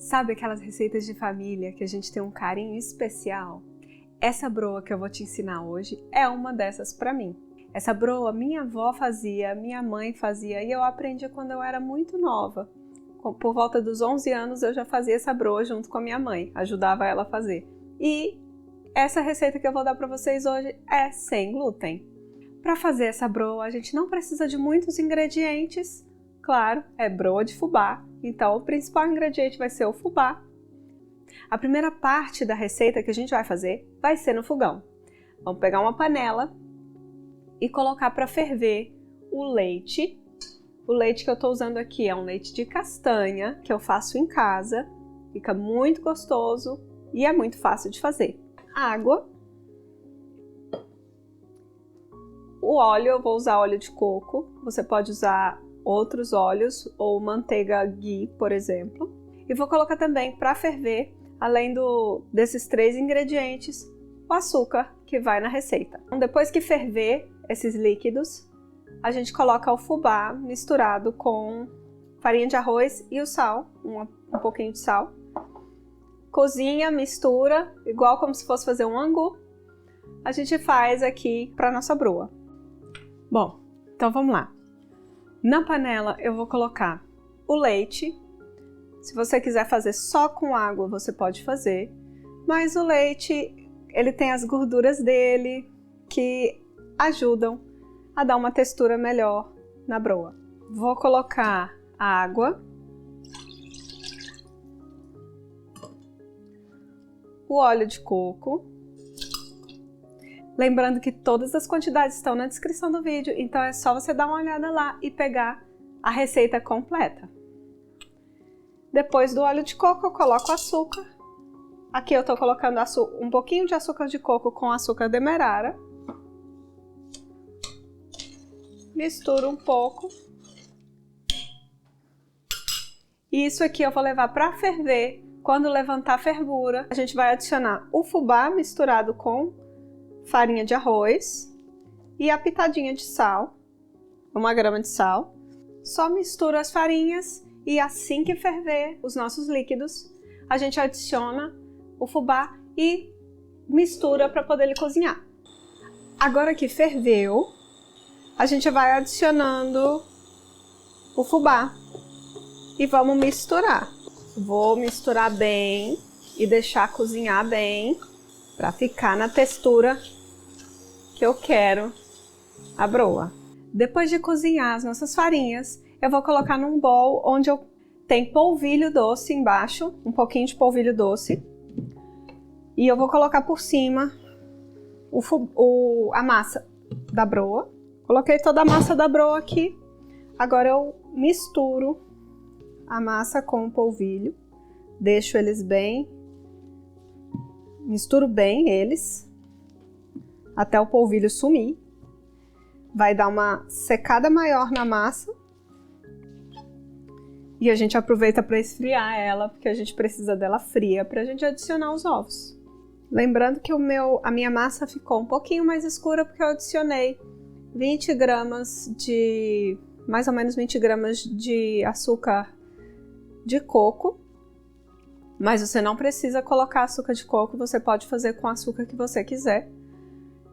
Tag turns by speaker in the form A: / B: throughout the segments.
A: Sabe aquelas receitas de família que a gente tem um carinho especial? Essa broa que eu vou te ensinar hoje é uma dessas para mim. Essa broa minha avó fazia, minha mãe fazia e eu aprendi quando eu era muito nova. Por volta dos 11 anos eu já fazia essa broa junto com a minha mãe, ajudava ela a fazer. E essa receita que eu vou dar para vocês hoje é sem glúten. Para fazer essa broa a gente não precisa de muitos ingredientes. Claro, é broa de fubá, então o principal ingrediente vai ser o fubá. A primeira parte da receita que a gente vai fazer vai ser no fogão. Vamos pegar uma panela e colocar para ferver o leite. O leite que eu estou usando aqui é um leite de castanha, que eu faço em casa. Fica muito gostoso e é muito fácil de fazer. Água. O óleo, eu vou usar óleo de coco. Você pode usar outros óleos ou manteiga ghee, por exemplo. E vou colocar também para ferver, além desses 3 ingredientes, o açúcar que vai na receita. Então, depois que ferver esses líquidos, a gente coloca o fubá misturado com farinha de arroz e o sal, um pouquinho de sal. Cozinha, mistura, igual como se fosse fazer um angu. A gente faz aqui para nossa broa. Bom, então vamos lá. Na panela eu vou colocar o leite. Se você quiser fazer só com água, você pode fazer. Mas o leite, ele tem as gorduras dele que ajudam a dar uma textura melhor na broa. Vou colocar a água. O óleo de coco. Lembrando que todas as quantidades estão na descrição do vídeo, então é só você dar uma olhada lá e pegar a receita completa. Depois do óleo de coco eu coloco açúcar. Aqui eu estou colocando um pouquinho de açúcar de coco com açúcar demerara. Misturo um pouco. E isso aqui eu vou levar para ferver. Quando levantar a fervura, a gente vai adicionar o fubá misturado com farinha de arroz e a pitadinha de sal, 1 grama de sal. Só mistura as farinhas e assim que ferver os nossos líquidos, a gente adiciona o fubá e mistura para poder ele cozinhar. Agora que ferveu, a gente vai adicionando o fubá e vamos misturar. Vou misturar bem e deixar cozinhar bem para ficar na textura que eu quero a broa. Depois de cozinhar as nossas farinhas, eu vou colocar num bowl onde eu tenho polvilho doce embaixo, um pouquinho de polvilho doce. E eu vou colocar por cima a massa da broa. Coloquei toda a massa da broa aqui. Agora eu misturo a massa com o polvilho. Deixo eles bem. Misturo bem eles até o polvilho sumir. Vai dar uma secada maior na massa. E a gente aproveita para esfriar ela, porque a gente precisa dela fria para a gente adicionar os ovos. Lembrando que a minha massa ficou um pouquinho mais escura porque eu adicionei mais ou menos 20 gramas de açúcar de coco. Mas você não precisa colocar açúcar de coco, você pode fazer com o açúcar que você quiser.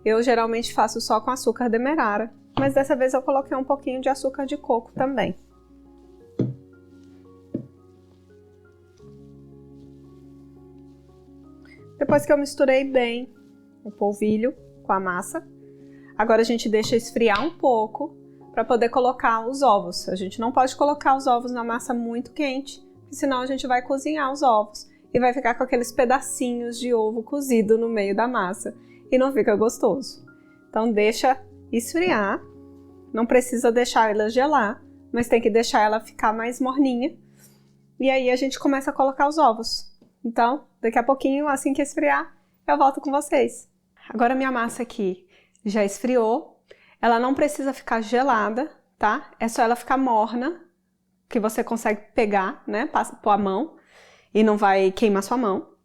A: Eu geralmente faço só com açúcar demerara, mas dessa vez eu coloquei um pouquinho de açúcar de coco também. Depois que eu misturei bem o polvilho com a massa, agora a gente deixa esfriar um pouco para poder colocar os ovos. A gente não pode colocar os ovos na massa muito quente, senão a gente vai cozinhar os ovos e vai ficar com aqueles pedacinhos de ovo cozido no meio da massa e não fica gostoso. Então deixa esfriar, não precisa deixar ela gelar, mas tem que deixar ela ficar mais morninha. E aí a gente começa a colocar os ovos. Então, daqui a pouquinho, assim que esfriar, eu volto com vocês. Agora minha massa aqui já esfriou, ela não precisa ficar gelada, tá? É só ela ficar morna, que você consegue pegar, né? Pôr a mão e não vai queimar sua mão.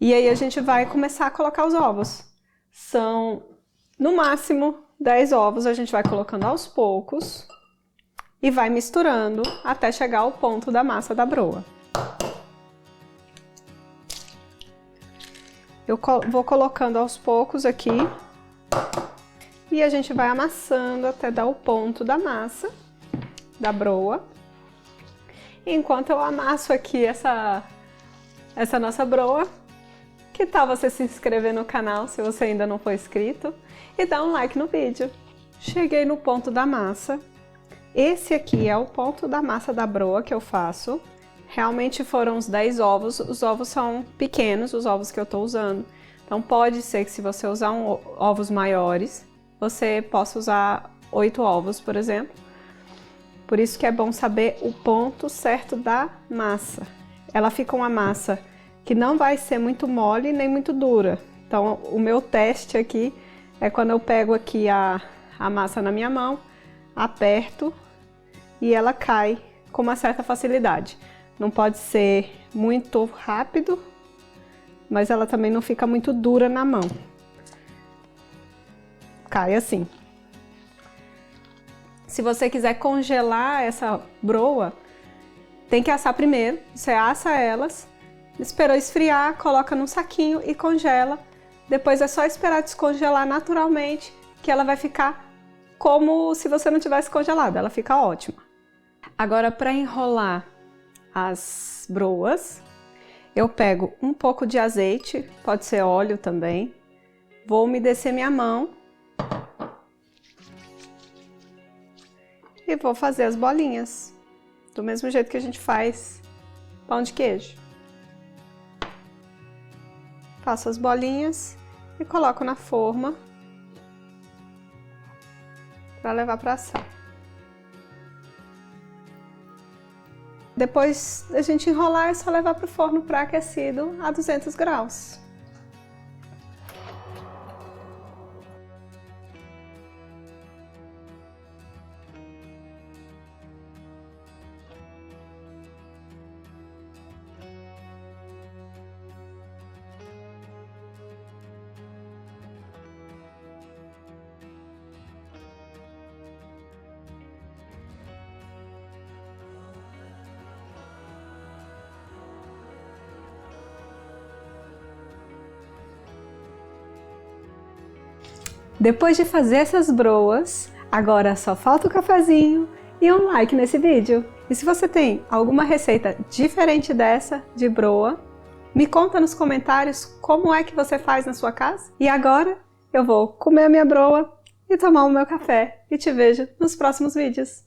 A: E aí a gente vai começar a colocar os ovos. São, no máximo, 10 ovos, a gente vai colocando aos poucos e vai misturando até chegar ao ponto da massa da broa. Eu vou colocando aos poucos aqui. E a gente vai amassando até dar o ponto da massa, da broa. Enquanto eu amasso aqui essa nossa broa, que tal você se inscrever no canal se você ainda não for inscrito e dar um like no vídeo. Cheguei no ponto da massa. Esse aqui é o ponto da massa da broa que eu faço. Realmente foram os 10 ovos. Os ovos são pequenos, os ovos que eu tô usando. Então pode ser que se você usar ovos maiores, você possa usar 8 ovos, por exemplo. Por isso que é bom saber o ponto certo da massa. Ela fica uma massa que não vai ser muito mole nem muito dura. Então o meu teste aqui é quando eu pego aqui a massa na minha mão, aperto e ela cai com uma certa facilidade. Não pode ser muito rápido, mas ela também não fica muito dura na mão. Cai assim. Se você quiser congelar essa broa, tem que assar primeiro. Você assa elas, esperou esfriar, coloca num saquinho e congela. Depois é só esperar descongelar naturalmente, que ela vai ficar como se você não tivesse congelado. Ela fica ótima. Agora, para enrolar as broas, eu pego um pouco de azeite, pode ser óleo também. Vou umedecer minha mão. E vou fazer as bolinhas, do mesmo jeito que a gente faz pão de queijo. Faço as bolinhas e coloco na forma para levar para assar. Depois da gente enrolar, é só levar para o forno pré-aquecido a 200 graus. Depois de fazer essas broas, agora só falta o cafezinho e um like nesse vídeo. E se você tem alguma receita diferente dessa de broa, me conta nos comentários como é que você faz na sua casa. E agora eu vou comer a minha broa e tomar o meu café e te vejo nos próximos vídeos.